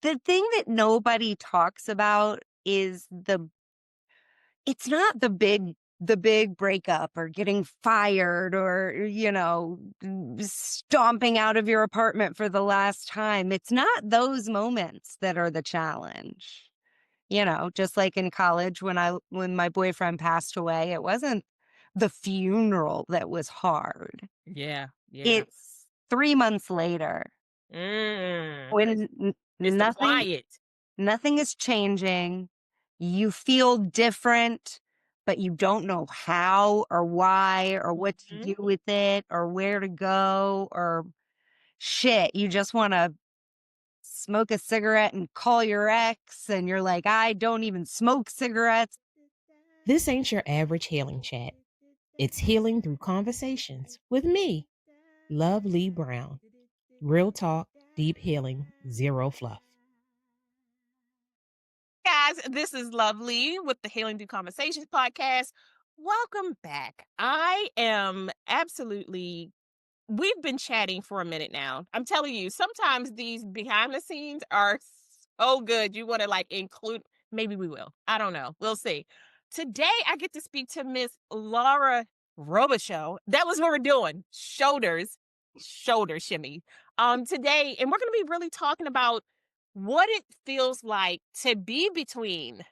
The thing that nobody talks about is it's not the big breakup or getting fired or, stomping out of your apartment for the last time. It's not those moments that are the challenge. Just like in college when my boyfriend passed away, it wasn't the funeral that was hard. Yeah, yeah. It's 3 months later Mm. when It's the nothing quiet. nothing is changing. You feel different, but you don't know how or why or what to Mhm. do with it or where to go or shit. You just wanna smoke a cigarette and call your ex, and you're like, "I don't even smoke cigarettes." This ain't your average healing chat. It's healing through conversations with me, Loveli Brown. Real talk, deep healing, zero fluff. Guys, this is Lovely with the Healing Through Conversations podcast. Welcome back. I am absolutely we've been chatting for a minute now. I'm telling you, sometimes these behind the scenes are so good. You want to like include, maybe we will. I don't know. We'll see. Today, I get to speak to Miss Laura Robichaux. That was what we're doing. Shoulder shimmy. Today, and we're going to be really talking about what it feels like to be between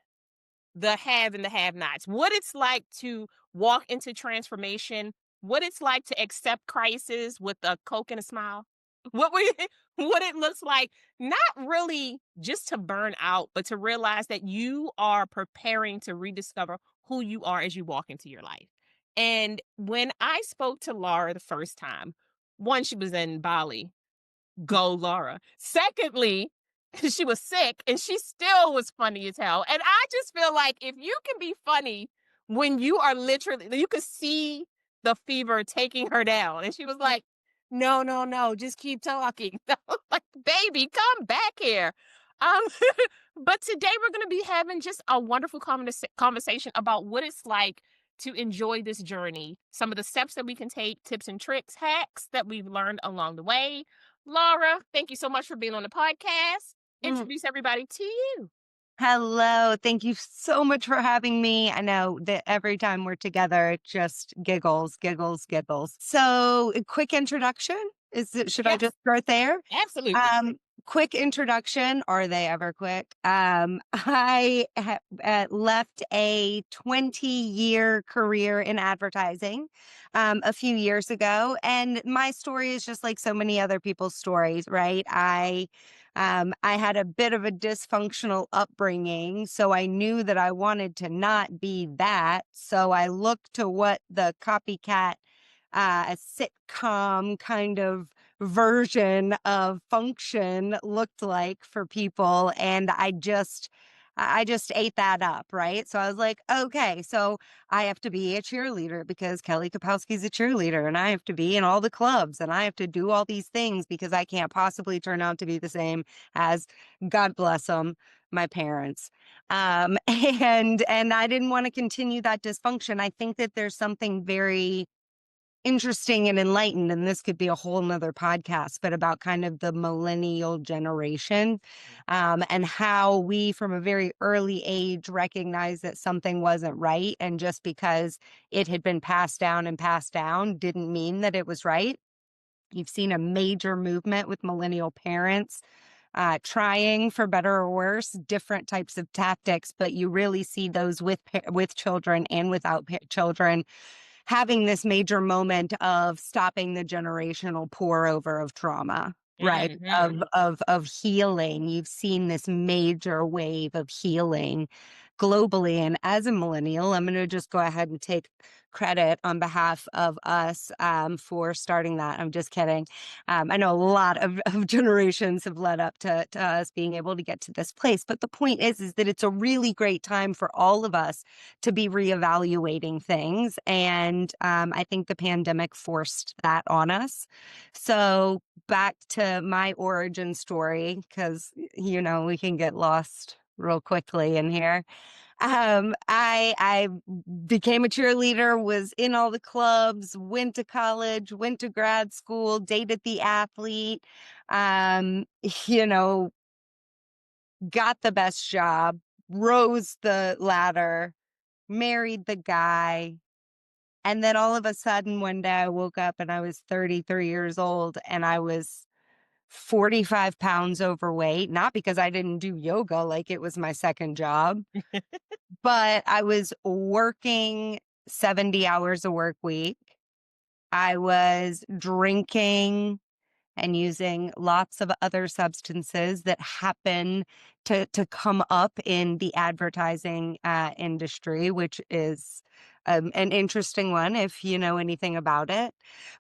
the have and the have nots, what it's like to walk into transformation, what it's like to accept crisis with a Coke and a smile, what we, what it looks like, not really just to burn out, but to realize that you are preparing to rediscover who you are as you walk into your life. And when I spoke to Laura the first time, one, she was in Bali. Go Laura. Secondly, she was sick and she still was funny as hell. And I just feel like if you can be funny when you are literally, you could see the fever taking her down. And she was like, no, no, no, just keep talking. Like, baby, come back here. Um, but today we're going to be having just a wonderful conversation about what it's like to enjoy this journey, some of the steps that we can take, tips and tricks, hacks that we've learned along the way. Laura, thank you so much for being on the podcast. Mm. Introduce everybody to you. Hello, thank you so much for having me. I know that every time we're together, it just giggles, giggles, giggles. So, a quick introduction? Should I Yes, just start there? absolutely. Um, Quick introduction. Are they ever quick? I left a 20-year career in advertising a few years ago, and my story is just like so many other people's stories, right? I had a bit of a dysfunctional upbringing, so I knew that I wanted to not be that. So I looked to what the copycat sitcom kind of version of function looked like for people, and I just ate that up, right? So I was like, okay, so I have to be a cheerleader because Kelly Kapowski's a cheerleader, and I have to be in all the clubs, and I have to do all these things because I can't possibly turn out to be the same as, God bless them, my parents. And I didn't want to continue that dysfunction. I think that there's something very interesting and enlightened, and this could be a whole nother podcast, but about kind of the millennial generation, and how we from a very early age recognize that something wasn't right. And just because it had been passed down didn't mean that it was right. You've seen a major movement with millennial parents trying, for better or worse, different types of tactics, but you really see those with children and without children having this major moment of stopping the generational pour over of trauma, right? Mhm. Of healing. You've seen this major wave of healing globally. And as a millennial, I'm going to just go ahead and take credit on behalf of us for starting that. I'm just kidding. I know a lot of generations have led up to us being able to get to this place. But the point is that it's a really great time for all of us to be reevaluating things. And I think the pandemic forced that on us. So back to my origin story, because, we can get lost real quickly in here. I became a cheerleader, was in all the clubs, went to college, went to grad school, dated the athlete, um, you know, got the best job, rose the ladder, married the guy. And then all of a sudden, one day I woke up and I was 33 years old and I was 45 pounds overweight, not because I didn't do yoga like it was my second job, but I was working 70 hours a work week. I was drinking and using lots of other substances that happen to come up in the advertising industry, which is an interesting one if you know anything about it.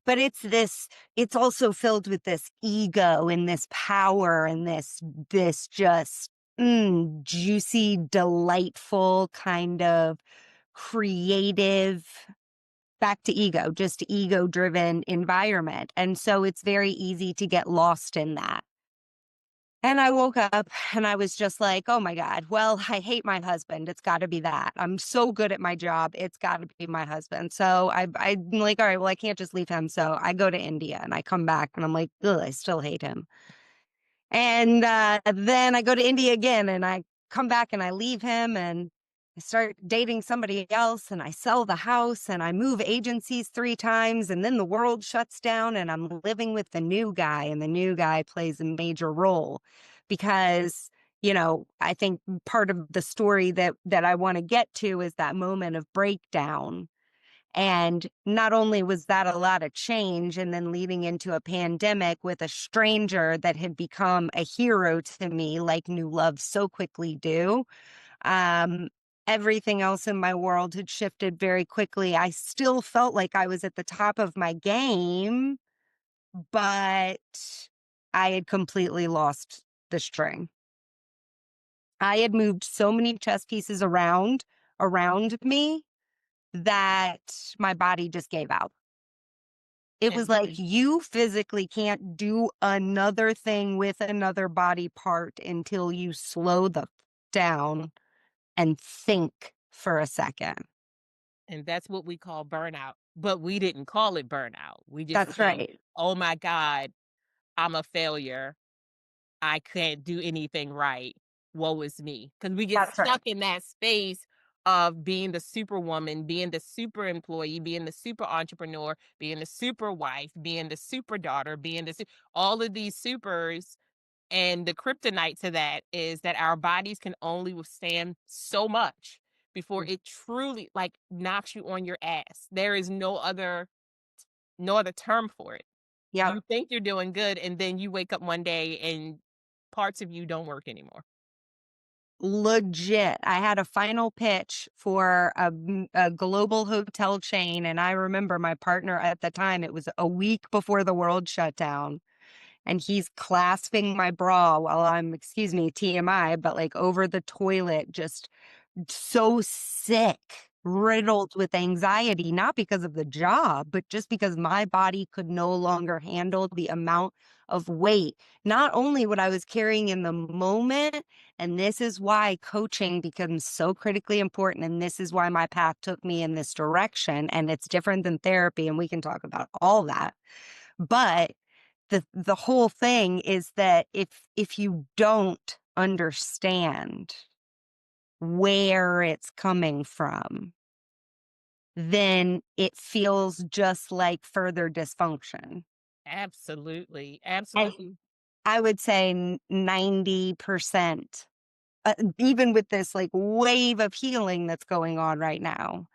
But it's also filled with this ego and this power and this just juicy, delightful kind of creative back to ego, just ego driven environment. And so it's very easy to get lost in that. And I woke up and I was just like, oh my God, well, I hate my husband. It's got to be that. I'm so good at my job. It's got to be my husband. So I'm like, all right, well, I can't just leave him. So I go to India and I come back and I'm like, ugh, I still hate him. And then I go to India again and I come back and I leave him and I start dating somebody else and I sell the house and I move agencies 3 times and then the world shuts down and I'm living with the new guy and the new guy plays a major role because I think part of the story that I want to get to is that moment of breakdown. And not only was that a lot of change and then leading into a pandemic with a stranger that had become a hero to me, like new love so quickly do. Um, Everything else in my world had shifted very quickly. I still felt like I was at the top of my game, but I had completely lost the string. I had moved so many chess pieces around me that my body just gave out. It was And like you physically can't do another thing with another body part until you slow the down and think for a second. and that's what we call burnout, but we didn't call it burnout. We just That's said, right. "Oh my god, I'm a failure. I can't do anything right. Woe is me." Because we get That's right. stuck in that space of being the superwoman, being the super employee, being the super entrepreneur, being the super wife, being the super daughter, being the all of these supers. And the kryptonite to that is that our bodies can only withstand so much before it truly like knocks you on your ass. There is no other term for it. Yep. You think you're doing good, and then you wake up one day and parts of you don't work anymore. Legit. I had a final pitch for a global hotel chain. And I remember my partner at the time, it was a week before the world shut down. And he's clasping my bra while I'm, excuse me, TMI, but like over the toilet, just so sick, riddled with anxiety, not because of the job, but just because my body could no longer handle the amount of weight, not only what I was carrying in the moment. And this is why coaching becomes so critically important. And this is why my path took me in this direction. And it's different than therapy. And we can talk about all that. But the whole thing is that if you don't understand where it's coming from, then it feels just like further dysfunction. Absolutely, And absolutely. I would say 90%, even with this like wave of healing that's going on right now,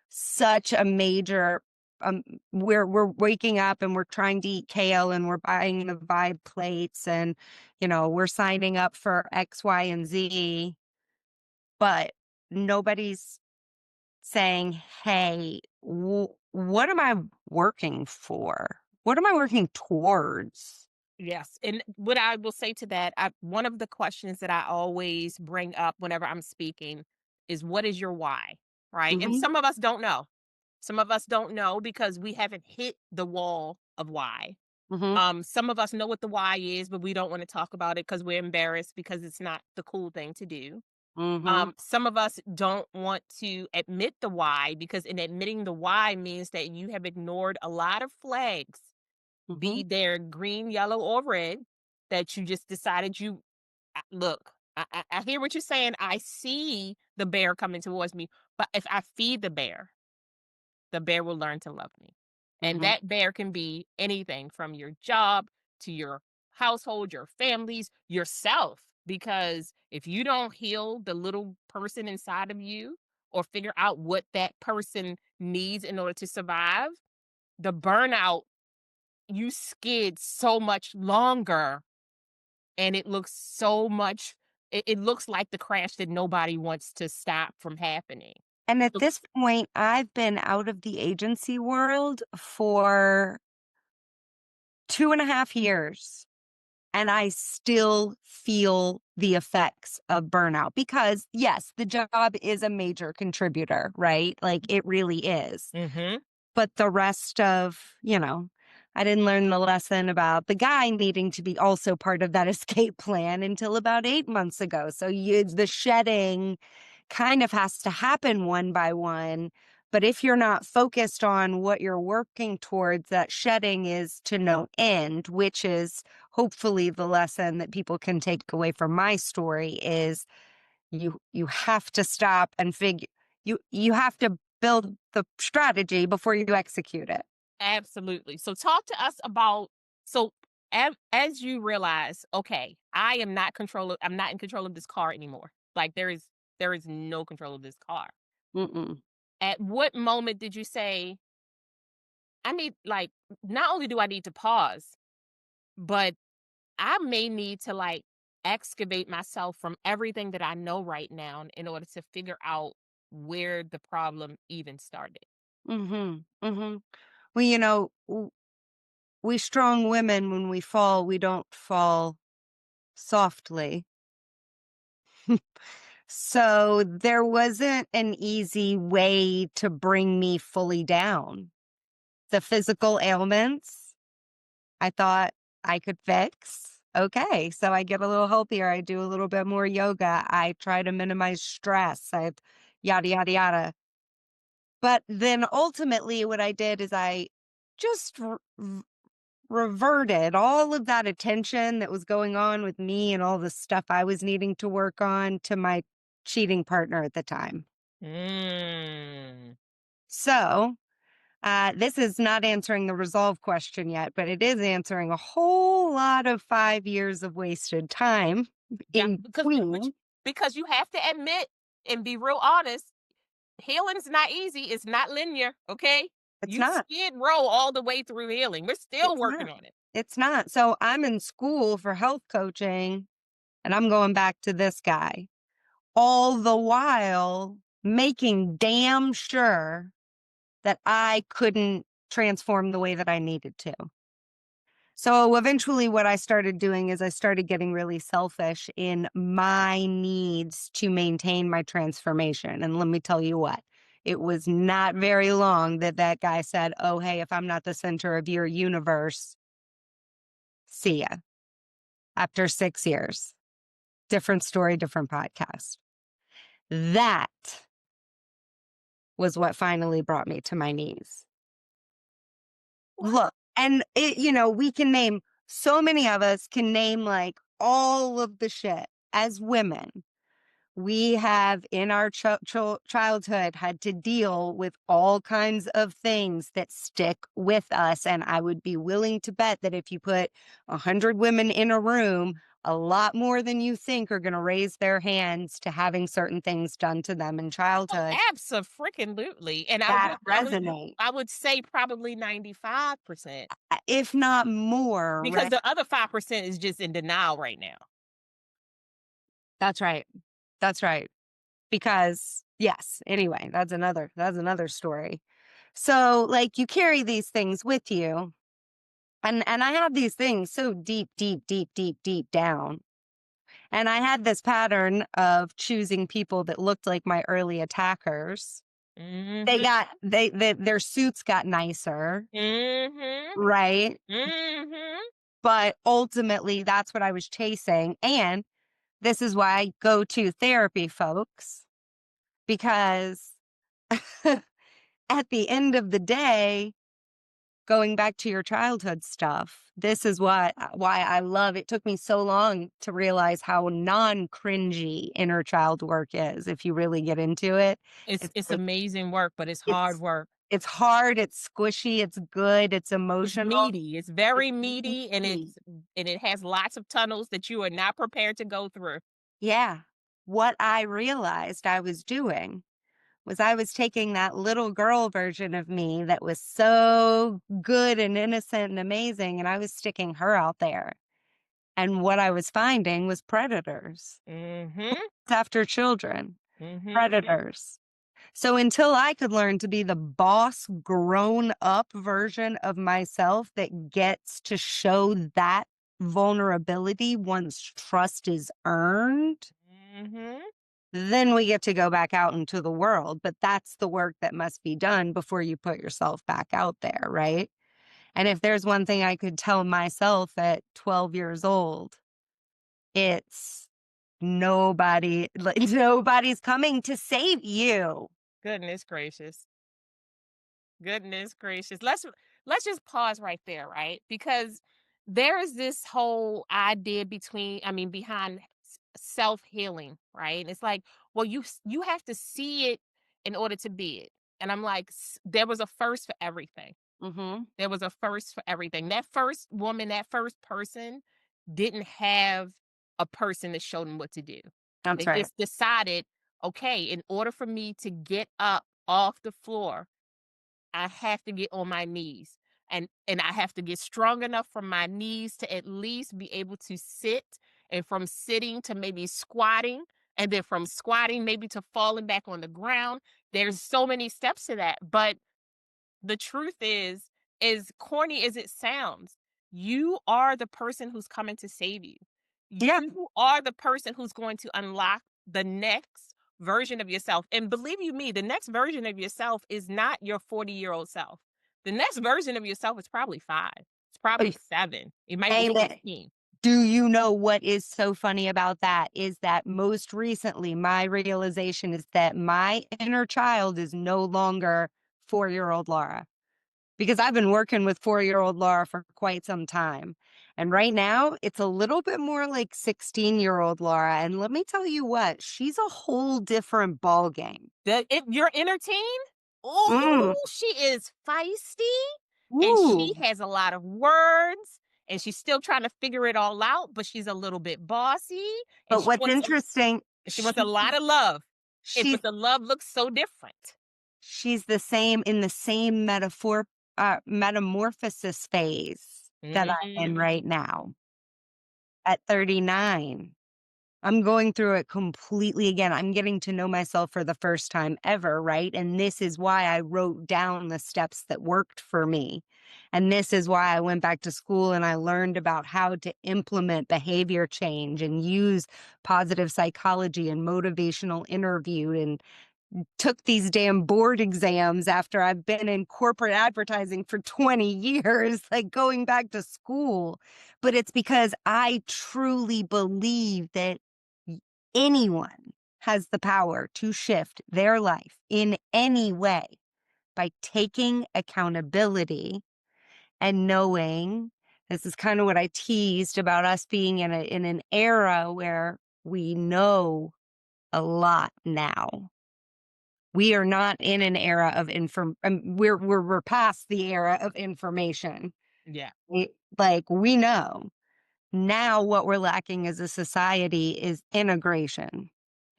such a major um we're waking up and we're trying to eat kale and we're buying the Vibe plates and we're signing up for X, Y, and Z, but nobody's saying, "Hey, what am I working for? What am I working towards?" Yes, and what I will say to that, one of the questions that I always bring up whenever I'm speaking is, "What is your why?" Right? And Mhm, some of us don't know. Some of us don't know because we haven't hit the wall of why. mhm, Some of us know what the why is, but we don't want to talk about it because we're embarrassed because it's not the cool thing to do. mhm, Some of us don't want to admit the why because in admitting the why means that you have ignored a lot of flags, mhm. be they green, yellow, or red, that you just decided look. I hear what you're saying. I see the bear coming towards me, but if I feed the bear will learn to love me. And Mhm. that bear can be anything from your job to your household, your families, yourself. Because if you don't heal the little person inside of you or figure out what that person needs in order to survive, the burnout, you skid so much longer and it looks so much, it looks like the crash that nobody wants to stop from happening. And at So this point, I've been out of the agency world for 2.5 years, and I still feel the effects of burnout because, yes, the job is a major contributor, right? Like, it really is. mhm. But the rest of, I didn't learn the lesson about the guy needing to be also part of that escape plan until about 8 months ago. So the shedding kind of has to happen one by one. But if you're not focused on what you're working towards, that shedding is to no end, which is hopefully the lesson that people can take away from my story is you have to stop and figure you have to build the strategy before you execute it. Absolutely. So talk to us about, so as you realize, okay, I'm not in control of this car anymore. Like there is no control of this car. Mm-mm. At what moment did you say, I need, like, not only do I need to pause, but I may need to, like, excavate myself from everything that I know right now in order to figure out where the problem even started. Mhm. Mhm. Well, we strong women, when we fall, we don't fall softly. So there wasn't an easy way to bring me fully down. The physical ailments, I thought I could fix. Okay, so I get a little healthier. I do a little bit more yoga. I try to minimize stress. I yada, yada, yada. But then ultimately, what I did is I just reverted all of that attention that was going on with me and all the stuff I was needing to work on to my cheating partner at the time. Mm. So, this is not answering the resolve question yet, but it is answering a whole lot of 5 years of wasted time Yeah, in between. because you have to admit and be real honest, healing's not easy. It's not linear, okay? It's You not. skid row all the way through healing. We're still It's working not. on it. It's not. So I'm in school for health coaching and I'm going back to this guy, all the while making damn sure that I couldn't transform the way that I needed to. So eventually, what I started doing is I started getting really selfish in my needs to maintain my transformation. And let me tell you what, it was not very long that that guy said, "Oh, hey, if I'm not the center of your universe, see ya." After 6 years, different story, different podcast. That was what finally brought me to my knees. Wow. Look, and we can name, so many of us can name like all of the shit as women. We have in our childhood had to deal with all kinds of things that stick with us. And I would be willing to bet that if you put 100 women in a room, a lot more than you think are going to raise their hands to having certain things done to them in Oh, childhood abso-freaking-lutely, and that resonate, I would say probably 95%, if not more, because right? the other 5% is just in denial right now. That's right. That's right. Because yes, anyway, that's another story. So like you carry these things with you. And I have these things so deep, deep, deep, deep, deep down. And I had this pattern of choosing people that looked like my early attackers. They Mhm, got their suits got nicer, mhm, right? mhm. But ultimately that's what I was chasing. And this is why I go to therapy, folks, because at the end of the day, going back to your childhood stuff, this is why I love it. Took me so long to realize how non-cringy inner child work is. If you really get into it, It's it's it's like amazing work, but it's hard it's work. it's hard, it's squishy, it's good, it's It's emotional, meaty. It's it's very meaty, and meaty. it has lots of tunnels that you are not prepared to go through. Yeah. What I realized I was doing was I was taking that little girl version of me that was so good and innocent and amazing, and I was sticking her out there. And what I was finding was predators Mhm. after children, Mhm. predators. So until I could learn to be the boss, grown up version of myself that gets to show that vulnerability once trust is earned, Mhm. then we get to go back out into the world. But that's the work that must be done before you put yourself back out there, right? And if there's one thing I could tell myself at 12 years old, it's nobody's coming to save you. Goodness gracious. Goodness gracious. Let's just pause right there, right? Because there is this whole idea behind self-healing, right? It's like, well, you have to see it in order to be it. And I'm like, there was a first for everything. Mhm. There was a first for everything. That first woman, that first person didn't have a person that showed them what to do. That's They right. just decided, okay, in order for me to get up off the floor, I have to get on my knees. And I have to get strong enough from my knees to at least be able to sit, and from sitting to maybe squatting, and then from squatting maybe to falling back on the ground. There's so many steps to that, but the truth is, as corny as it sounds, you are the person who's coming to save you. Yeah. You are the person who's going to unlock the next version of yourself. And believe you me, the next version of yourself is not your 40-year-old self. The next version of yourself is probably 5. It's probably 7. It might be Amen. 15. Do you know what is so funny about that is that most recently my realization is that my inner child is no longer 4-year-old Laura. Because I've been working with 4-year-old Laura for quite some time. And right now, it's a little bit more like 16-year-old Laura, and let me tell you what, she's a whole different ballgame. Your inner teen? Mm. Oh, she is feisty, and she Ooh. has a lot of words, and she's still trying to figure it all out, but she's a little bit bossy, and But what's interesting, she wants a lot of love. But she's the love looks so different. she's the same in the same metamorphosis phase that I'm in Mhm. right now at 39. I'm going through it completely again. I'm getting to know myself for the first time ever, right? And this is why I wrote down the steps that worked for me. And this is why I went back to school and I learned about how to implement behavior change and use positive psychology and motivational interview and took these damn board exams after I've been in corporate advertising for 20 years, like going back to school. But it's because I truly believe that y- anyone has the power to shift their life in any way by taking accountability and knowing this is kind of what I teased about us being in an era where we know a lot now. We are not in an era of we're past the era of information. Yeah, We know. Now what we're lacking as a society is integration.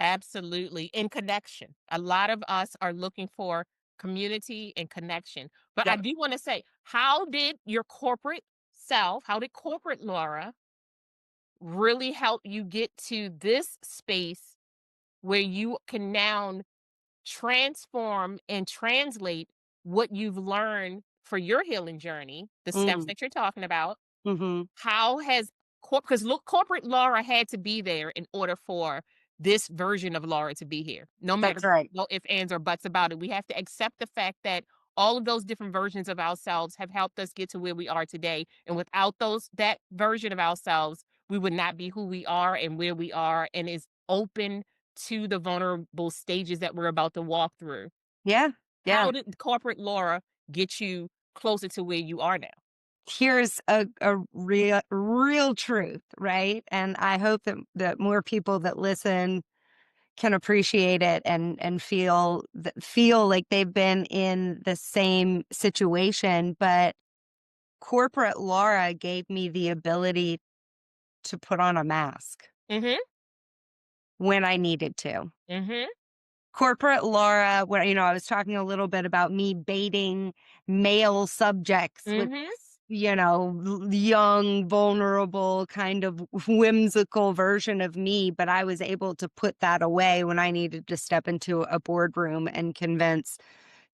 absolutely. And connection. A lot of us are looking for community and connection. But I Yep. do want to say, how did corporate Laura really help you get to this space where you can now transform and translate what you've learned for your healing journey, the steps Mm, that you're talking about? mhm. How has because look, corporate Laura had to be there in order for this version of Laura to be here. No matter That's right. no ifs, ands, or buts about it. We have to accept the fact that all of those different versions of ourselves have helped us get to where we are today. And without that version of ourselves, we would not be who we are and where we are, and is open to the vulnerable stages that we're about to walk through. Yeah. Yeah. How did corporate Laura get you closer to where you are now. Here's a real truth, right? And I hope that more people that listen can appreciate it and feel like they've been in the same situation. But corporate Laura gave me the ability to put on a mask Mhm. when I needed to. Mhm. Corporate Laura, where, I was talking a little bit about me baiting male subjects with Mhm. this, young, vulnerable, kind of whimsical version of me, but I was able to put that away when I needed to step into a boardroom and convince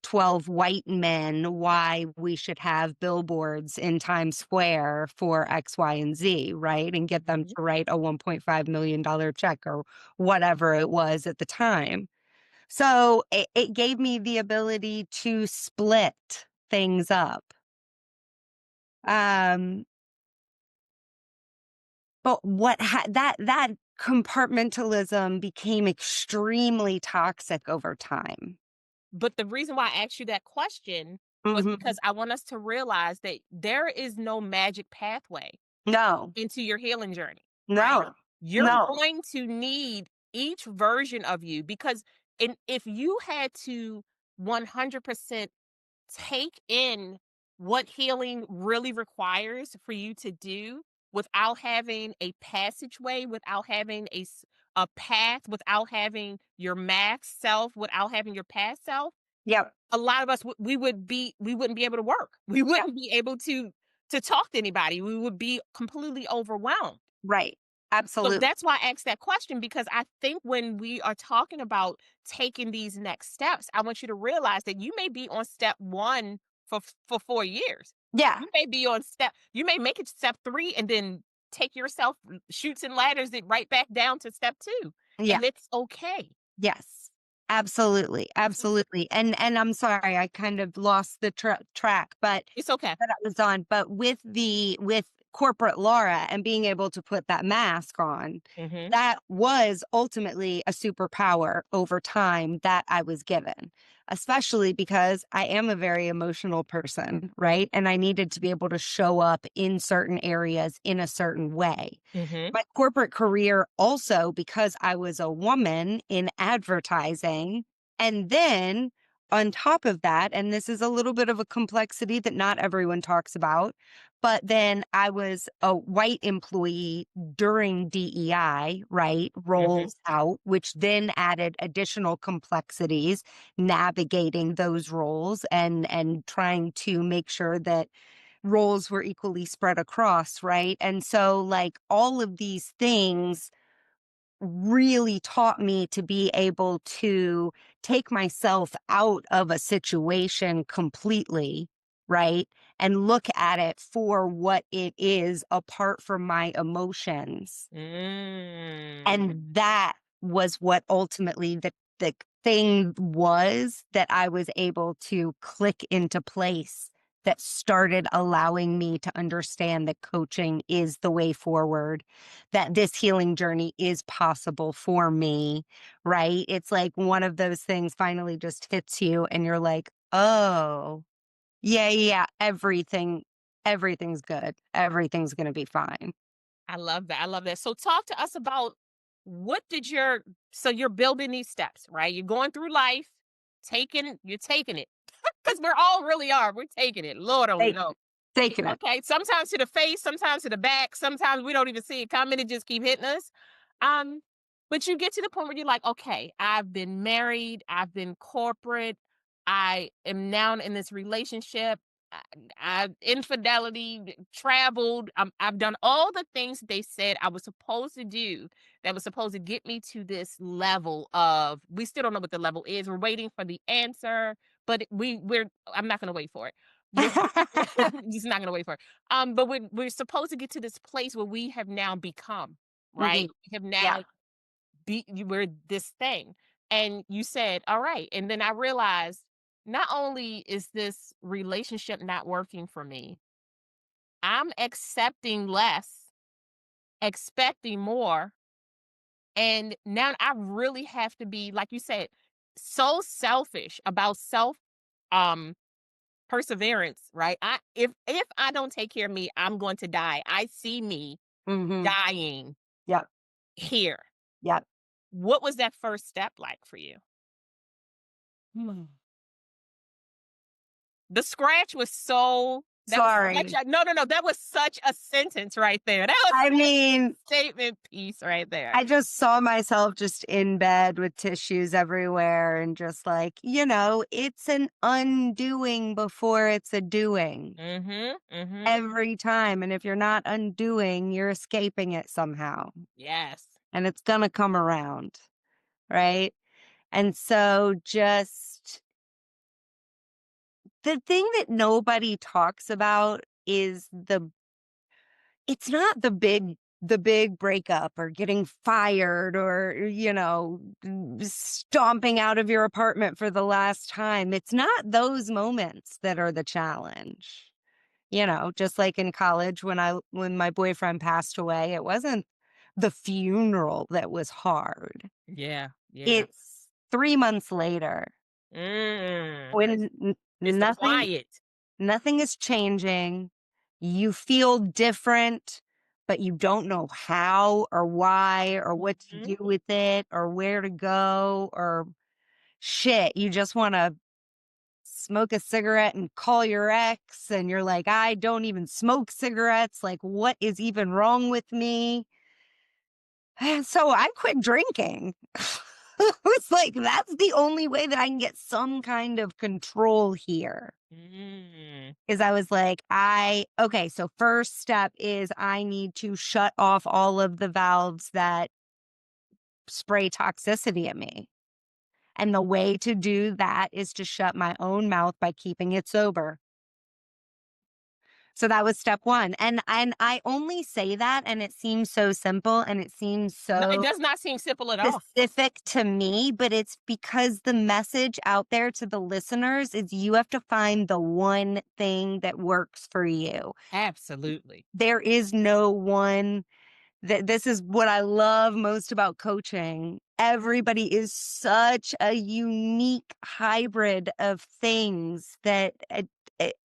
12 white men why we should have billboards in Times Square for X, Y, and Z, right? And get them Mhm. to write a $1.5 million check or whatever it was at the time. So it gave me the ability to split things up. Um, but that compartmentalism became extremely toxic over time. But the reason why I asked you that question was Mhm. because I want us to realize that there is no magic pathway No, into your healing journey, right? no, You're no. going to need each version of you because if you had to 100% take in what healing really requires for you to do without having a passageway, without having a path, without having your max self, without having your past self, Yep. a lot of us we wouldn't be able to work. We Yep. wouldn't be able to talk to anybody. We would be completely overwhelmed. Right. So Absolutely. that's why I asked that question because I think when we are talking about taking these next steps, I want you to realize that you may be on step 1 for 4 years. Yeah. You may make it to step 3 and then take yourself shoots and ladders it right back down to step 2, Yeah. and it's okay. Yes. Absolutely. Absolutely. And I'm sorry, I kind of lost the track, but It's okay. that I was on. But with corporate Laura and being able to put that mask on, Mhm. that was ultimately a superpower over time that I was given, especially because I am a very emotional person, right? And I needed to be able to show up in certain areas in a certain way. Mhm. My corporate career also, because I was a woman in advertising, and then on top of that, and this is a little bit of a complexity that not everyone talks about, but then I was a white employee during DEI, right? Mhm. Rolls out, which then added additional complexities navigating those roles and trying to make sure that roles were equally spread across, right? And so, like, all of these things really taught me to be able to take myself out of a situation completely, right? And look at it for what it is apart from my emotions. Mm. And that was what ultimately the thing was that I was able to click into place that started allowing me to understand that coaching is the way forward, that this healing journey is possible for me, right? It's like one of those things finally just hits you and you're like, "Oh, yeah, yeah, everything's good. Everything's going to be fine." I love that. I love that. So talk to us about what did your so you're building these steps, right? You're going through life, you're taking it. Because we're all really are. We're taking it. Lord only Taking knows. it. Taking it. Okay. Sometimes to the face, sometimes to the back, sometimes we don't even see it coming. It just keep hitting us. Um, but you get to the point where you're like, okay, I've been married, I've been corporate, I am now in this relationship. I've infidelity, traveled. I've done all the things that they said I was supposed to do that was supposed to get me to this level of. We still don't know what the level is. We're waiting for the answer, but we're. I'm not going to wait for it. We're just not going to wait for it. But we're supposed to get to this place where we have now become right. Mhm. We have Yeah. now we're this thing, and you said, all right, and then I realized not only is this relationship not working for me, I'm accepting less, expecting more, and now I really have to be, like you said, so selfish about self um perseverance, right? If I don't take care of me, I'm going to die. I see me Mhm. dying Yep. here. Yep. What was that first step like for you? Hmm. The scratch was so that was such Sorry. a no, no, no, that was such a sentence right there. That was I such mean, a statement piece right there. I just saw myself just in bed with tissues everywhere and just like, it's an undoing before it's a doing Mhm, mhm. every time. And if you're not undoing, you're escaping it somehow Yes. and it's going to come around. Right. And so just the thing that nobody talks about is it's not the big breakup or getting fired or, stomping out of your apartment for the last time. It's not those moments that are the challenge. Just like in college when my boyfriend passed away, it wasn't the funeral that was hard. Yeah, yeah. It's 3 months later Mm. when It's the nothing quiet. nothing is changing. You feel different, but you don't know how or why or what to Mhm. do with it or where to go or shit. You just want to smoke a cigarette and call your ex. And you're like, I don't even smoke cigarettes. Like, what is even wrong with me? And so I quit drinking. It's like, that's the only way that I can get some kind of control here. Mm. Is I was like, okay, so first step is I need to shut off all of the valves that spray toxicity at me. And the way to do that is to shut my own mouth by keeping it sober. So that was step 1. And I only say that and it seems so simple and it seems No, it so does not seem simple at all. specific to me, but it's because the message out there to the listeners is you have to find the one thing that works for you. Absolutely. There is no one that this is what I love most about coaching. Everybody is such a unique hybrid of things that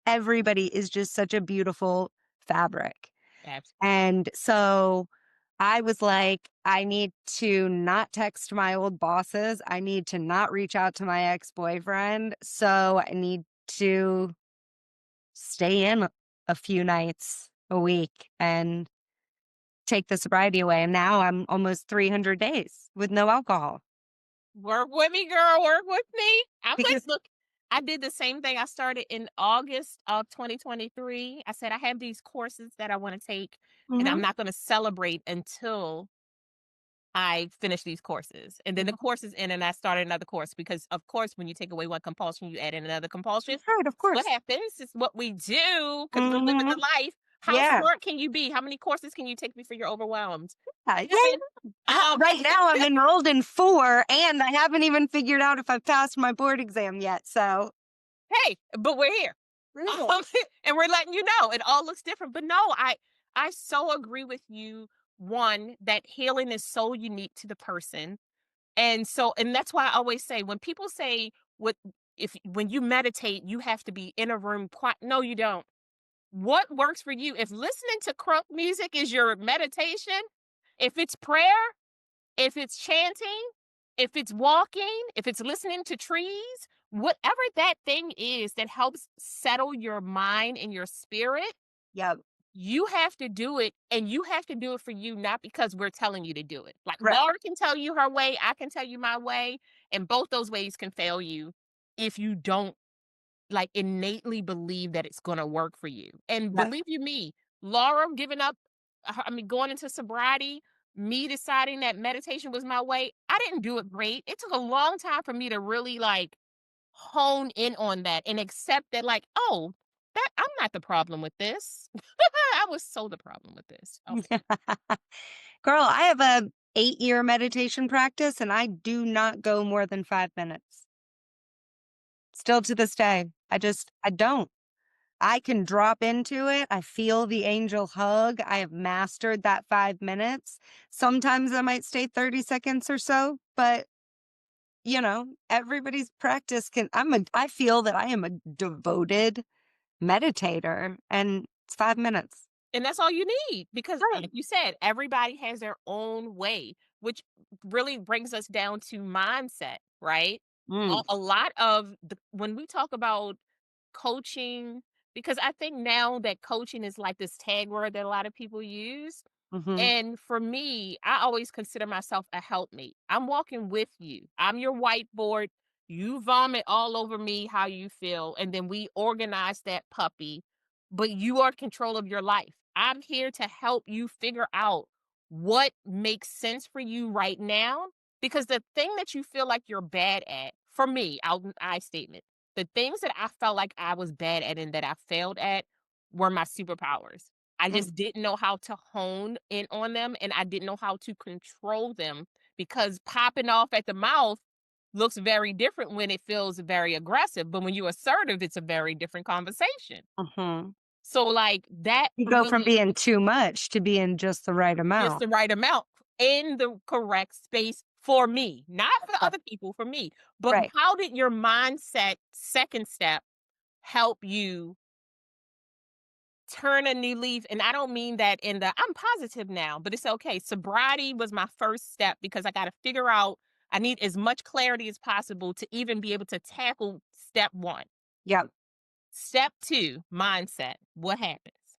everybody is just such a beautiful fabric. Absolutely. And so I was like, I need to not text my old bosses. I need to not reach out to my ex boyfriend. So I need to stay in a few nights a week and take the sobriety away, and now I'm almost 300 days with no alcohol Work with me, girl. Work with me. because Look, I did the same thing. I started in August of 2023. I said I have these courses that I want to take, and Mhm, I'm not going to celebrate until I finish these courses. And then the mhm. course is in, and I started another course because, of course, when you take away one compulsion, you add in another compulsion. Right, of It's what course. happens. It's what we do because we're living the Mhm. life. How Yeah. smart can you be? How many courses can you take before you're overwhelmed? Yeah. None. Um, Right now I'm enrolled in 4, and I haven't even figured out if I've passed my board exam yet, so hey, but we're here. right. Um, and we're letting you know it all looks different. But no, I so agree with you. One, that healing is so unique to the person. And that's why I always say when people say what if when you meditate, you have to be in a room quiet. No, you don't. What works for you? If listening to crunk music is your meditation, if it's prayer, if it's chanting, if it's walking, if it's listening to trees, whatever that thing is that helps settle your mind and your spirit, Yep. you have to do it, and you have to do it for you, not because we're telling you to do it. Like Right. Laura can tell you her way, I can tell you my way, and both those ways can fail you if you don't like innately believe that it's going to work for you. And Yep. believe you me, Laura giving up, I mean, going into sobriety, me deciding that meditation was my way, I didn't do it great. It took a long time for me to really like hone in on that and accept that, like, oh, that I'm not the problem with this. I was so the problem with this. Oh, Girl, I have a 8-year meditation practice, and I do not go more than 5 minutes. Still to this day. I don't. I can drop into it. I feel the angel hug. I have mastered that 5 minutes. Sometimes I might stay 30 seconds or so, but everybody's practice I feel that I am a devoted meditator, and it's 5 minutes. And that's all you need because, Right. like you said, everybody has their own way, which really brings us down to mindset, right? Mm, A lot of when we talk about coaching, because I think now that coaching is like this tag word that a lot of people use. mhm, And for me, I always consider myself a helpmate. I'm walking with you. I'm your whiteboard. You vomit all over me how you feel. And then we organize that puppy, but you are in control of your life. I'm here to help you figure out what makes sense for you right now. Because the thing that you feel like you're bad at, for me, I statement, the things that I felt like I was bad at and that I failed at were my superpowers. I mm, just didn't know how to hone in on them, and I didn't know how to control them because popping off at the mouth looks very different when it feels very aggressive, but when you're assertive, it's a very different conversation. mhm. So, like, that You go from really being too much to being just the right just amount. the right amount in the correct space for me, not for Uh, other people, for me. But right. how did your mindset second step help you turn a new leaf? And I don't mean that in the I'm positive now, but it's okay. Sobriety was my first step because I got to figure out I need as much clarity as possible to even be able to tackle step 1. Yep. Step 2, mindset. What happens?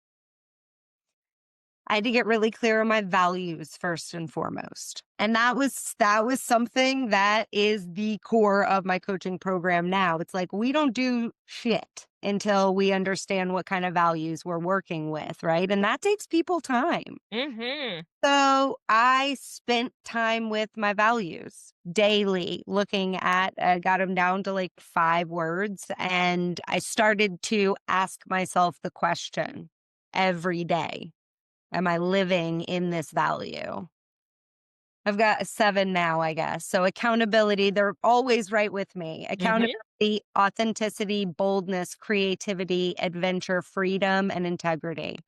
I had to get really clear on my values first and foremost. And that was something that is the core of my coaching program now. It's like we don't do shit until we understand what kind of values we're working with, right? And that takes people time. Mhm. So I spent time with my values daily, looking at, I got them down to like 5 words. And I started to ask myself the question every day. Am I living in this value? I've got a 7 now, I guess. So accountability, they're always right with me. Mhm. Accountability, authenticity, boldness, creativity, adventure, freedom, and integrity.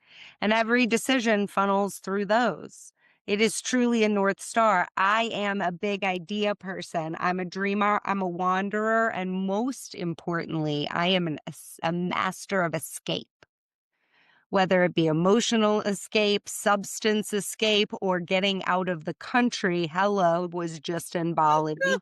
And every decision funnels through those. It is truly a North Star. I am a big idea person. I'm a dreamer. I'm a wanderer. And most importantly, I am a master of escape, whether it be emotional escape, substance escape, or getting out of the country. Hello, was just in Bali.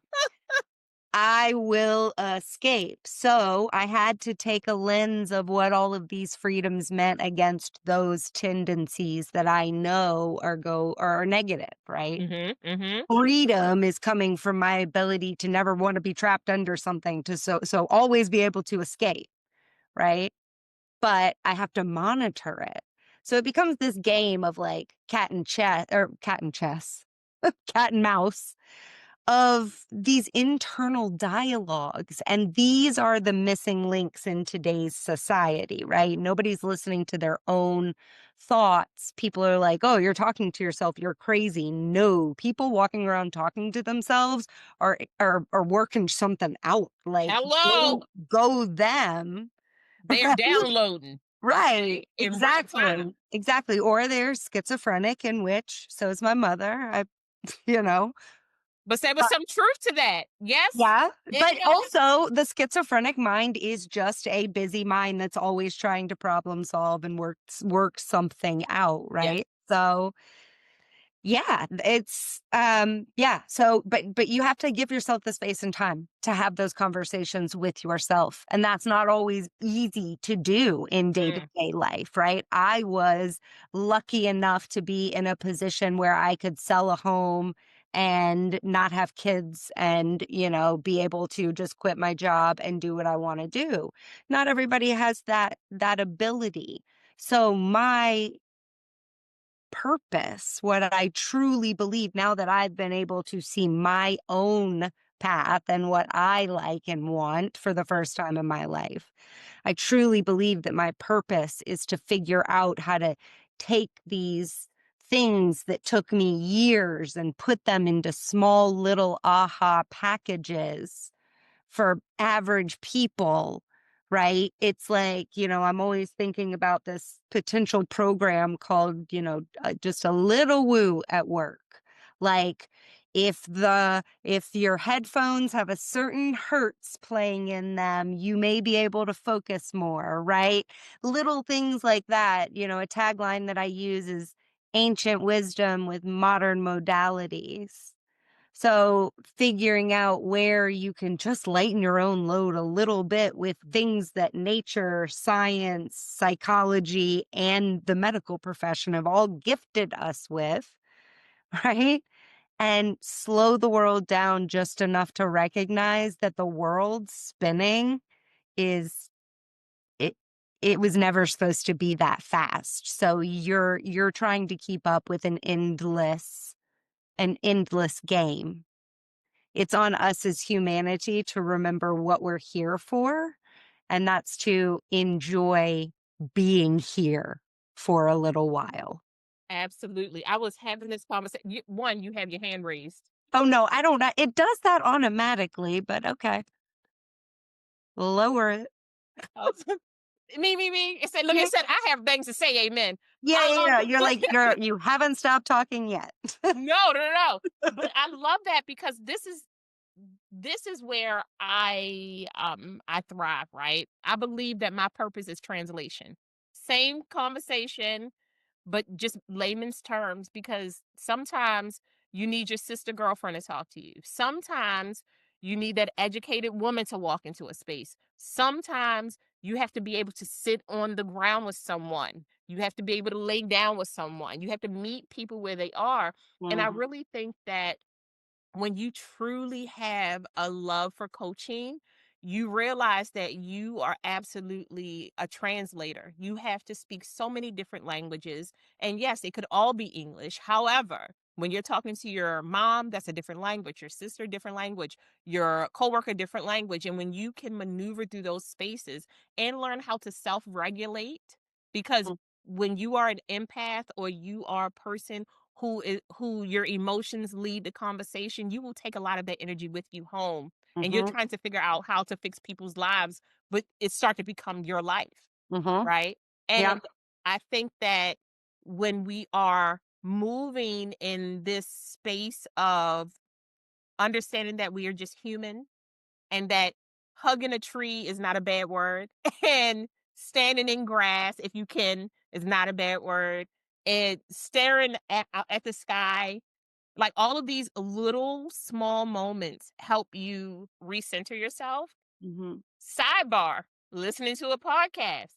I will escape. So I had to take a lens of what all of these freedoms meant against those tendencies that I know are negative, right? Mhm. Mhm. Freedom is coming from my ability to never want to be trapped under something, to so always be able to escape, right? But I have to monitor it. So it becomes this game of like cat and chess, cat and mouse of these internal dialogues. And these are the missing links in today's society, right? Nobody's listening to their own thoughts. People are like, oh, you're talking to yourself. You're crazy. No, people walking around talking to themselves are working something out. Like, Hello. go them. They're downloading Right. in real time. Exactly. Or they're schizophrenic, in which so is my mother. You know, But there was but some truth to that. Yes, yeah. it But has. also, the schizophrenic mind is just a busy mind that's always trying to problem solve and work something out. Yes. Right. So, yeah, it's yeah, so but you have to give yourself the space and time to have those conversations with yourself. And that's not always easy to do in Mm. day-to-day life, right? I was lucky enough to be in a position where I could sell a home and not have kids and, be able to just quit my job and do what I want to do. Not everybody has that ability. So my purpose, what I truly believe now that I've been able to see my own path and what I like and want for the first time in my life. I truly believe that my purpose is to figure out how to take these things that took me years and put them into small little aha packages for average people, right? It's like, I'm always thinking about this potential program called, just a little woo at work. Like, if your headphones have a certain hertz playing in them, you may be able to focus more, right? Little things like that. A tagline that I use is ancient wisdom with modern modalities. So figuring out where you can just lighten your own load a little bit with things that nature, science, psychology, and the medical profession have all gifted us with, right? And slow the world down just enough to recognize that the world spinning is it it was never supposed to be that fast. So you're trying to keep up with an endless game. It's on us as humanity to remember what we're here for, and that's to enjoy being here for a little while. Absolutely. I was having this conversation. One, you have your hand raised. Oh, no, I don't know. It does that automatically, but okay. Lower it. Oh, me. It said, look, Yeah, it said, I have things to say. Amen. yeah, yeah, yeah. You're But like, you haven't stopped talking yet. no. But I love that because this is where I thrive, right? I believe that my purpose is translation. Same conversation, but just layman's terms, because sometimes you need your sister girlfriend to talk to you. Sometimes you need that educated woman to walk into a space. Sometimes you have to be able to sit on the ground with someone. You have to be able to lay down with someone. You have to meet people where they are. And I Mhm, really think that when you truly have a love for coaching, you realize that you are absolutely a translator. You have to speak so many different languages. And yes, it could all be English. However, when you're talking to your mom, that's a different language, your sister, different language, your coworker, different language. And when you can maneuver through those spaces and learn how to self regulate, because when you are an empath or you are a person who your emotions lead the conversation, you will take a lot of that energy with you home, and you're mhm, trying to figure out how to fix people's lives, but it start to become your life, mhm. right? Yep. And I think that when we are moving in this space of understanding that we are just human, and that hugging a tree is not a bad word, and standing in grass, if you can, is not a bad word, and staring at the sky, like all of these little small moments help you recenter yourself. Mhm, Sidebar: listening to a podcast,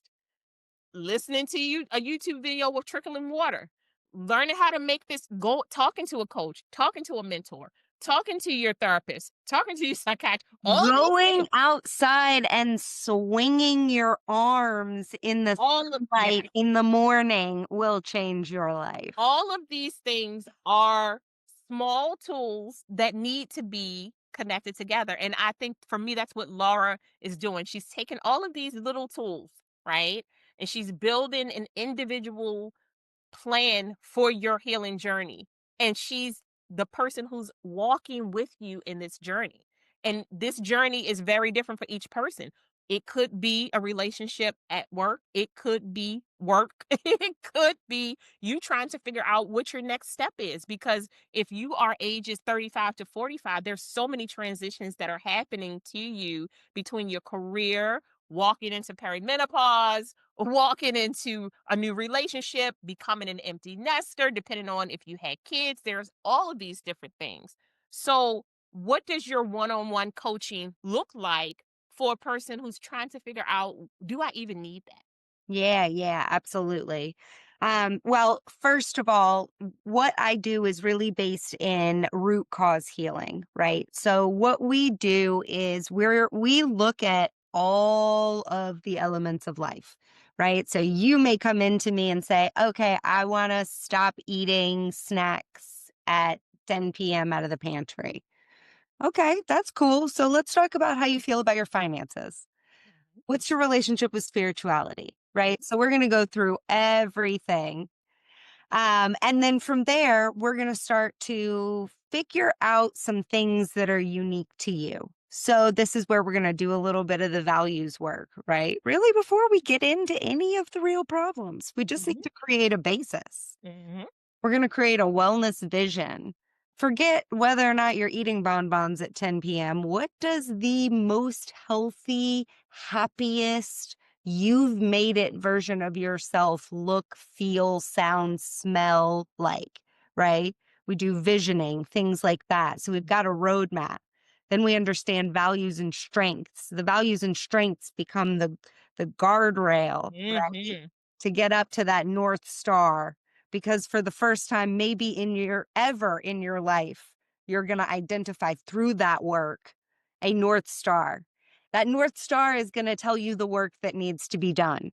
listening to a YouTube video with trickling water, learning how to make this go, talking to a coach, talking to a mentor, talking to your therapist, talking to your psychiatrist, all those going things, outside and swinging your arms in the all of yeah, sunlight in the morning will change your life. all of these things are small tools that need to be connected together. And I think for me, that's what Laura is doing. She's taking all of these little tools, right? And she's building an individual plan for your healing journey. And she's the person who's walking with you in this journey. And this journey is very different for each person. It could be a relationship at work. It could be work. It could be you trying to figure out what your next step is. Because if you are ages 35 to 45, there's so many transitions that are happening to you between your career, walking into perimenopause, walking into a new relationship, becoming an empty nester, depending on if you had kids. There's all of these different things. So, what does your one on one coaching look like for a person who's trying to figure out, do I even need that? Yeah, yeah, absolutely. Well, first of all, what I do is really based in root cause healing, right? So what we do is we look at all of the elements of life, right? So you may come into me and say, "Okay, I want to stop eating snacks at 10 p.m. out of the pantry." Okay, that's cool. So let's talk about how you feel about your finances. What's your relationship with spirituality? Right. So we're going to go through everything. And then from there, we're going to start to figure out some things that are unique to you. So this is where we're going to do a little bit of the values work, right? Really, before we get into any of the real problems, we just need Mhm, to create a basis. mhm, We're going to create a wellness vision forget whether or not you're eating bonbons at 10 p.m. What does the most healthy, happiest, you've made it version of yourself look, feel, sound, smell like, right? We do visioning, things like that. So we've got a roadmap. Then we understand values and strengths. The values and strengths become the guardrail, right? Mhm. To get up to that North Star. Because for the first time, maybe ever in your life, you're going to identify through that work a North Star. That North Star is going to tell you the work that needs to be done,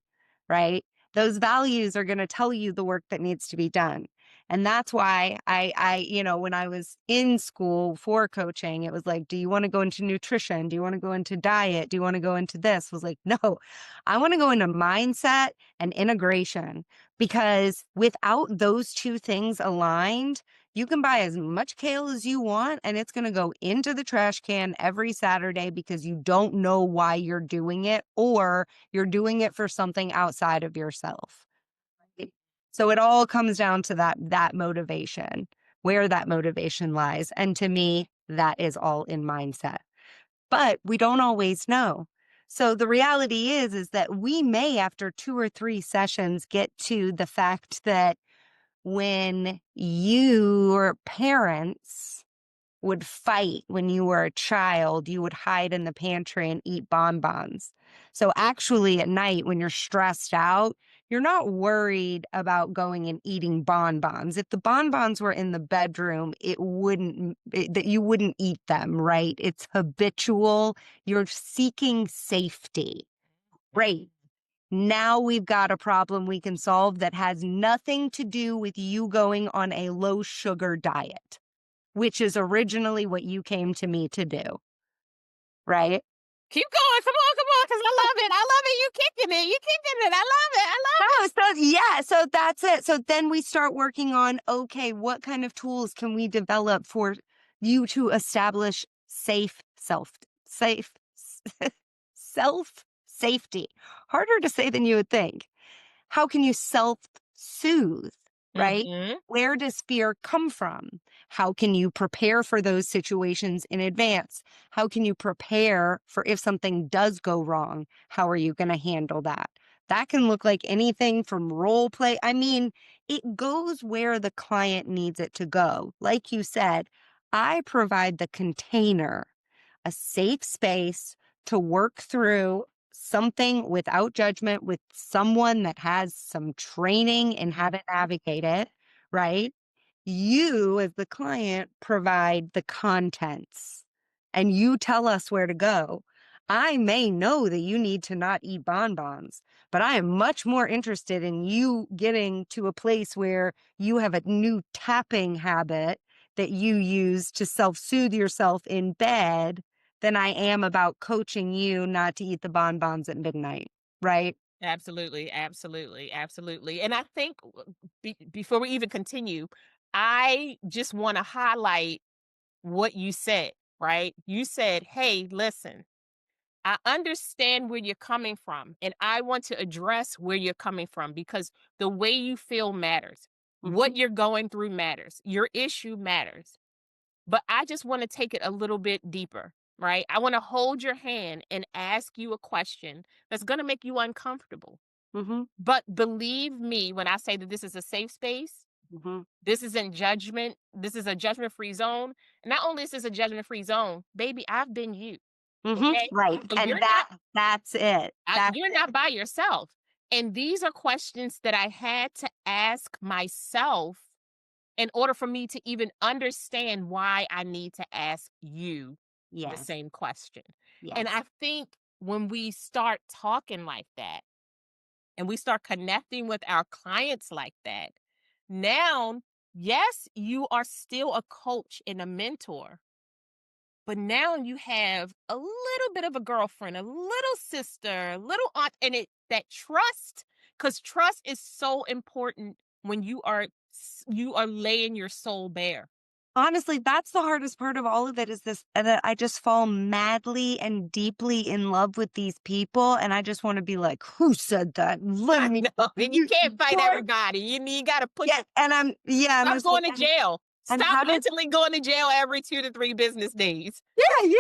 right? Those values are going to tell you the work that needs to be done. And that's why when I was in school for coaching, it was like, do you want to go into nutrition? Do you want to go into diet? Do you want to go into this? I was like, no, I want to go into mindset and integration, because without those two things aligned, you can buy as much kale as you want and it's going to go into the trash can every Saturday because you don't know why you're doing it, or you're doing it for something outside of yourself. So it all comes down to that motivation, where that motivation lies. And to me, that is all in mindset. But we don't always know. So the reality is that we may, after 2 or 3 sessions, get to the fact that when your parents would fight when you were a child, you would hide in the pantry and eat bonbons. So actually at night when you're stressed out, you're not worried about going and eating bonbons. If the bonbons were in the bedroom, that you wouldn't eat them, right? It's habitual. You're seeking safety. Great. Now we've got a problem we can solve that has nothing to do with you going on a low sugar diet, which is originally what you came to me to do, right? Keep going. Come on, because I love it. I love it. You kicking it. You kicking it. I love it. I love Oh, so yeah, so that's it. So then we start working on, okay, what kind of tools can we develop for you to establish safe self safety? Harder to say than you would think. How can you self-soothe, it. right? Mhm. Where does fear come from? How can you prepare for those situations in advance? How can you prepare for if something does go wrong? How are you going to handle that? That can look like anything from role play. I mean, it goes where the client needs it to go. Like you said, I provide the container, a safe space to work through something without judgment with someone that has some training in how to navigate it, right? You, as the client, provide the contents and you tell us where to go. I may know that you need to not eat bonbons, but I am much more interested in you getting to a place where you have a new tapping habit that you use to self soothe yourself in bed than I am about coaching you not to eat the bonbons at midnight, right? Absolutely, absolutely, absolutely. And I think before we even continue, I just want to highlight what you said, right? You said, hey, listen, I understand where you're coming from, and I want to address where you're coming from because the way you feel matters. Mhm, What you're going through matters. Your issue matters. But I just want to take it a little bit deeper, right? I want to hold your hand and ask you a question that's going to make you uncomfortable. mhm, But believe me when I say that this is a safe space, mhm, this isn't judgment, this is a judgment free zone. And not only is this a judgment free zone, baby, I've been you. mhm, Okay. right, So and that's it, that's you're it. not by yourself. And these are questions that I had to ask myself in order for me to even understand why I need to ask you the Yes, same question. And yes. I think when we start talking like that and we start connecting with our clients like that, now, yes, you are still a coach and a mentor, but now you have a little bit of a girlfriend, a little sister, a little aunt, and that trust, because trust is so important when you are laying your soul bare. Honestly, that's the hardest part of all of it is this that I just fall madly and deeply in love with these people, and I just wanna be like, "Who said that? Let I me know, and you you can't fight what?" everybody. You got to put Yeah, and I'm stop just like, going to jail. And Stop how did mentally going to jail every 2 to 3 business days. Yeah, yeah,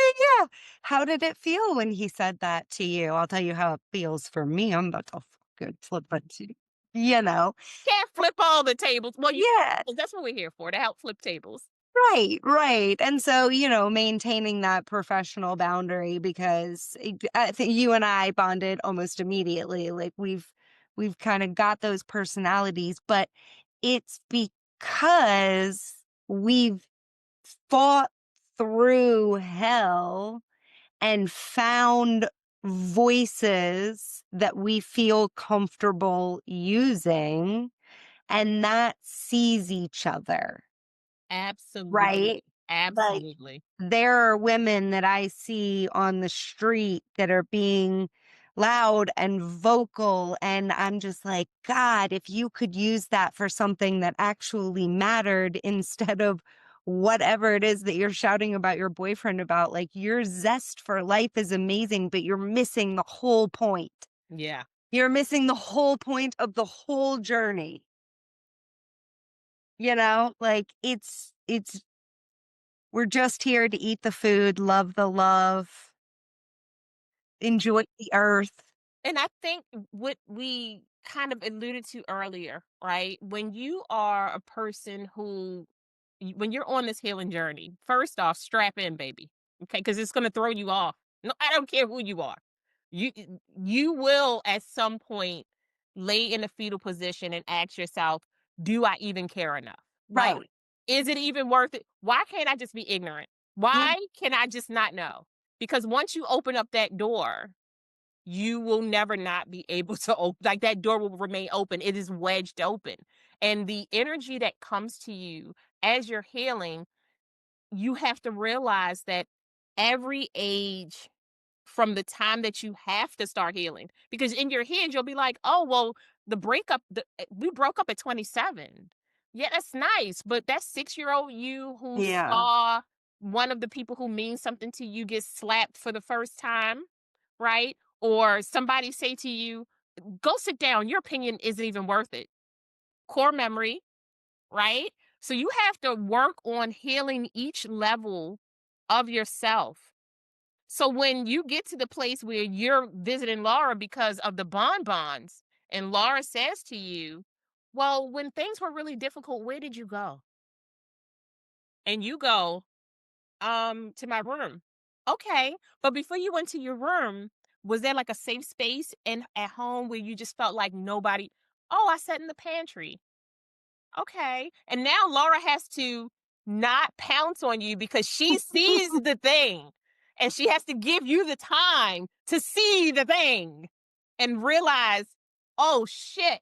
yeah. How did it feel when he said that to you? I'll tell you how it feels for me. I'm about to fucking flip it to you know. Can't flip all the tables. Well, you Yeah. that's what we're here for, to help flip tables. Right, right. And so, maintaining that professional boundary because I think you and I bonded almost immediately. Like we've kind of got those personalities, but it's because we've fought through hell and found voices that we feel comfortable using and that sees each other, Absolutely. right? Like Absolutely. there are women that I see on the street that are being loud and vocal. And I'm just like, God, if you could use that for something that actually mattered instead of whatever it is that you're shouting about your boyfriend about, like your zest for life is amazing, but you're missing the whole point. Yeah. You're missing the whole point of the whole journey. Like we're just here to eat the food, love the love, enjoy the earth. And I think what we kind of alluded to earlier, right? When you are a person when you're on this healing journey, first off, strap in, baby. Okay. Because it's going to throw you off. No, I don't care who you are. You, you will at some point lay in a fetal position and ask yourself, do I even care enough? Like, Right. is it even worth it? Why can't I just be ignorant? Yeah. Why can I just not know? Because once you open up that door, you will never not be able to open, like that door will remain open. It is wedged open. And the energy that comes to you as you're healing, you have to realize that every age from the time that you have to start healing, because in your head you'll be like, oh well, we broke up at 27. Yeah, that's nice, but that 6-year-old you who Yeah. saw one of the people who means something to you get slapped for the first time, right? Or somebody say to you, go sit down, your opinion isn't even worth it. Core memory, right? So you have to work on healing each level of yourself. So when you get to the place where you're visiting Laura because of the bonbons, and Laura says to you, well, when things were really difficult, where did you go? And you go, to my room. Okay. But before you went to your room, was there like a safe space and at home where you just felt like nobody? Oh, I sat in the pantry. Okay. And now Laura has to not pounce on you because she sees the thing, and she has to give you the time to see the thing and realize, oh shit.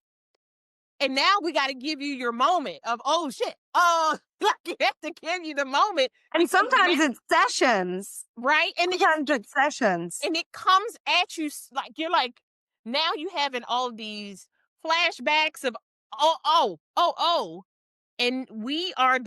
And now we got to give you your moment of, oh shit. Oh, like you have to give you the moment And because sometimes it's sessions. right. Sometimes it's sessions. And it comes at you like you're like, now you having all of these flashbacks of, oh, and we are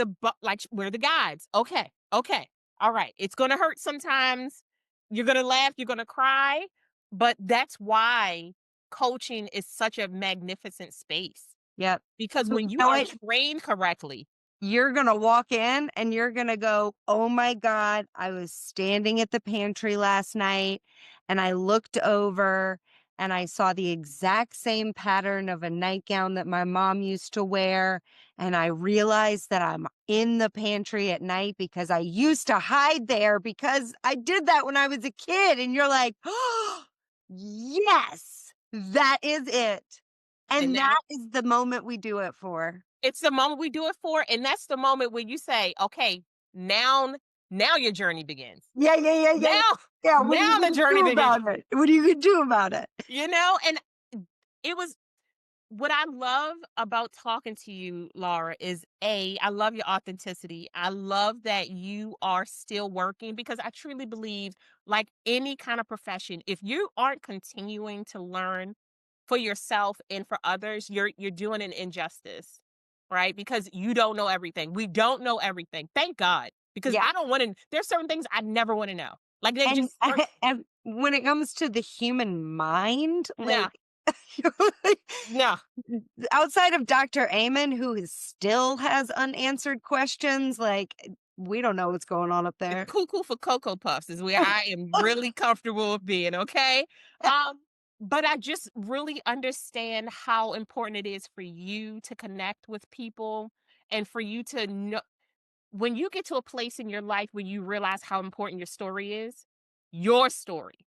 like we're the guides. Okay, okay, all right, it's gonna hurt sometimes, you're gonna laugh, you're gonna cry, but that's why coaching is such a magnificent space, Yep. because You when you know are what? trained correctly. You're gonna walk in and you're gonna go, "Oh my God, I was standing at the pantry last night and I looked over and I saw the exact same pattern of a nightgown that my mom used to wear. And I realized that I'm in the pantry at night because I used to hide there because I did that when I was a kid." And you're like, "Oh, yes, that is it." And And now that is the moment we do it for. it's the moment we do it for, and that's the moment where you say, okay, now your journey begins. Yeah, yeah, yeah, yeah, yeah. Now Yeah, what are you now the gonna journey do begins. about it? What are you gonna do about it? And it was what I love about talking to you, Laura, is I love your authenticity. I love that you are still working, because I truly believe, like any kind of profession, if you aren't continuing to learn for yourself and for others, you're doing an injustice, right? Because you don't know everything. We don't know everything. Thank God. Because Yeah, I don't want to, there's certain things I never want to know. Like they and just aren't. and when it comes to the human mind, like, No. No, Outside of Dr. Amen, still has unanswered questions, like, we don't know what's going on up the there. cuckoo for Cocoa Puffs is where I am really comfortable with being, okay? Um, but I just really understand how important it is for you to connect with people and for you to know when you get to a place in your life where you realize how important your story is, your story,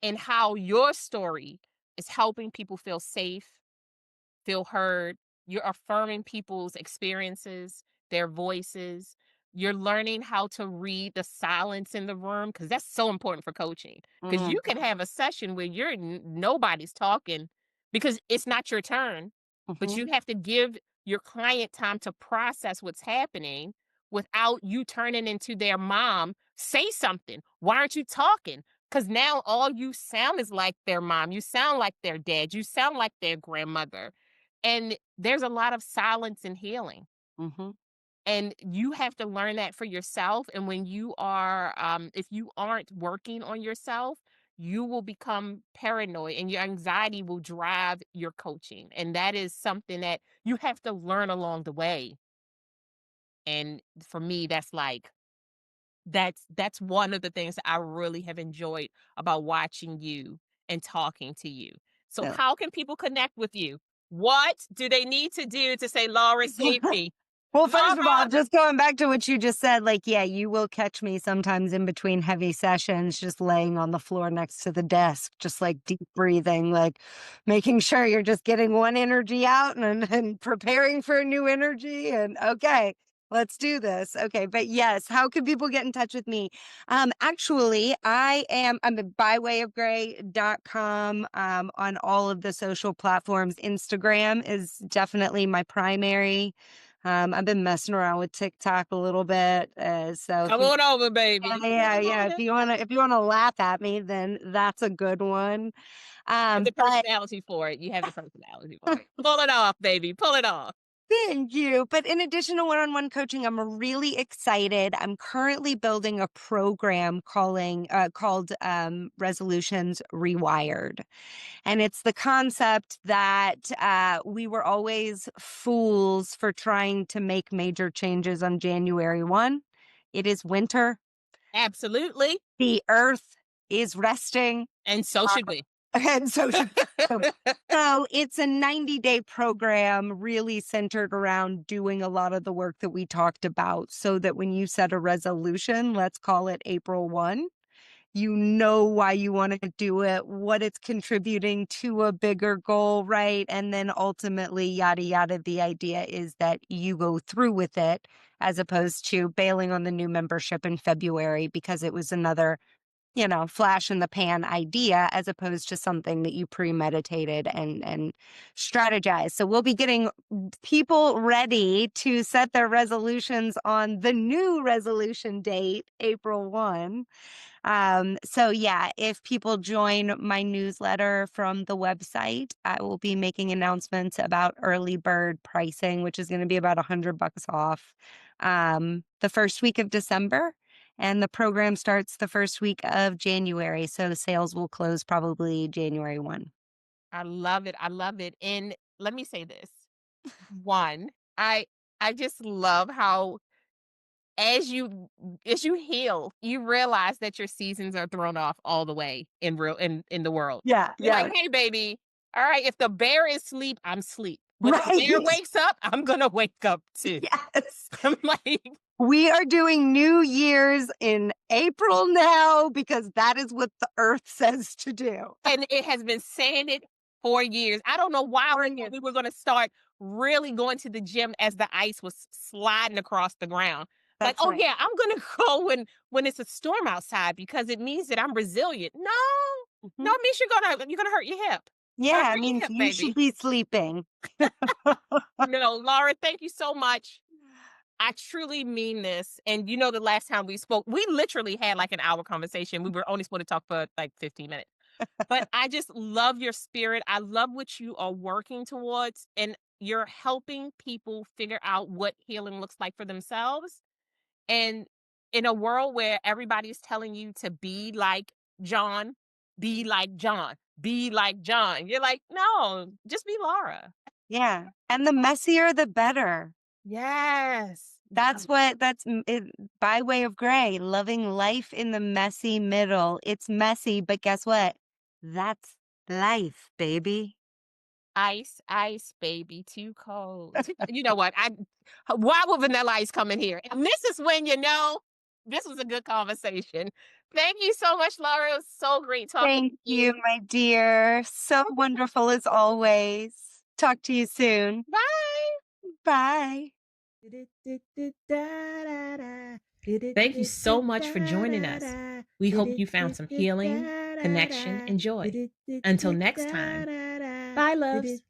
and how your story is helping people feel safe, feel heard. You're affirming people's experiences, their voices. You're learning how to read the silence in the room because that's so important for coaching. Because Mhm, you can have a session where nobody's talking because it's not your turn, but mhm, you have to give your client time to process what's happening without you turning into their mom. Say something. Why aren't you talking? Because now all you sound is like their mom. You sound like their dad. You sound like their grandmother, and there's a lot of silence in healing. mhm. And you have to learn that for yourself. And when you are, if you aren't working on yourself, you will become paranoid and your anxiety will drive your coaching. And that is something that you have to learn along the way. And for me, that's one of the things that I really have enjoyed about watching you and talking to you. So Yeah. how can people connect with you? What do they need to do to say, Laura, save me? Well, first of all, Laura, just going back to what you just said, like, yeah, you will catch me sometimes in between heavy sessions, just laying on the floor next to the desk, just like deep breathing, like making sure you're just getting one energy out and preparing for a new energy. And okay, let's do this. Okay. But yes, how can people get in touch with me? Actually, I'm at bywayofgray.com on all of the social platforms. Instagram is definitely my primary. I've been messing around with TikTok a little bit. So if come you on over, baby. yeah, Come yeah, on. if you wanna laugh at me, then that's a good one. Have the But personality for it. You have the personality for it. Pull it off, baby. Pull it off. thank you. But in addition to one-on-one coaching, I'm really excited. I'm currently building a program called Resolutions Rewired. And it's the concept that we were always fools for trying to make major changes on January 1. It is winter. Absolutely. The earth is resting. And so uh, should we. and so should so so it's a 90-day program really centered around doing a lot of the work that we talked about so that when you set a resolution, let's call it April 1, you know why you want to do it, what it's contributing to a bigger goal, right? And then ultimately, yada, yada, the idea is that you go through with it as opposed to bailing on the new membership in February because it was another, flash in the pan idea as opposed to something that you premeditated and strategized. So we'll be getting people ready to set their resolutions on the new resolution date, April 1. So yeah, if people join my newsletter from the website, I will be making announcements about early bird pricing, which is going to be about $100 off, the first week of December. And the program starts the first week of January. So sales will close probably January 1. I love it. I love it. And let me say this. One, I just love how as you heal, you realize that your seasons are thrown off all the way in the world. Yeah, You're like, yeah. "Hey, baby, all right, if the bear is asleep, I'm asleep. But if the bear Right. wakes up, I'm gonna wake up too." Yes. I'm like, We are doing New Year's in April now because that is what the earth says to do. and it has been saying it for years. I don't know why we Darn thought you. we were gonna start really going to the gym as the ice was sliding across the ground. Like, That's "Oh, right. yeah, I'm gonna go when it's a storm outside because it means that I'm resilient." No. No, Mhm. it means you're gonna hurt your hip. Yeah, Hurt it your means hip, you should baby. be sleeping. No, Laura, thank you so much. I truly mean this. And the last time we spoke, we literally had like an hour conversation. We were only supposed to talk for like 15 minutes. But I just love your spirit. I love what you are working towards. And you're helping people figure out what healing looks like for themselves. And in a world where everybody's telling you to be like John, be like John. be like John. You're like, no, just be Laura. Yeah. And the messier, the better. Yes. That's what that's it, by way of gray, loving life in the messy middle. It's messy, but guess what? That's life, baby. Ice, ice, baby, too cold. You know what? Why would Vanilla Ice come in here? And this is when you know this was a good conversation. Thank you so much, Laura. It was so great talking Thank to you, you. my dear. So wonderful as always. Talk to you soon. Bye. Bye. Thank you so much for joining us. We hope you found some healing, connection, and joy. Until next time, bye, loves.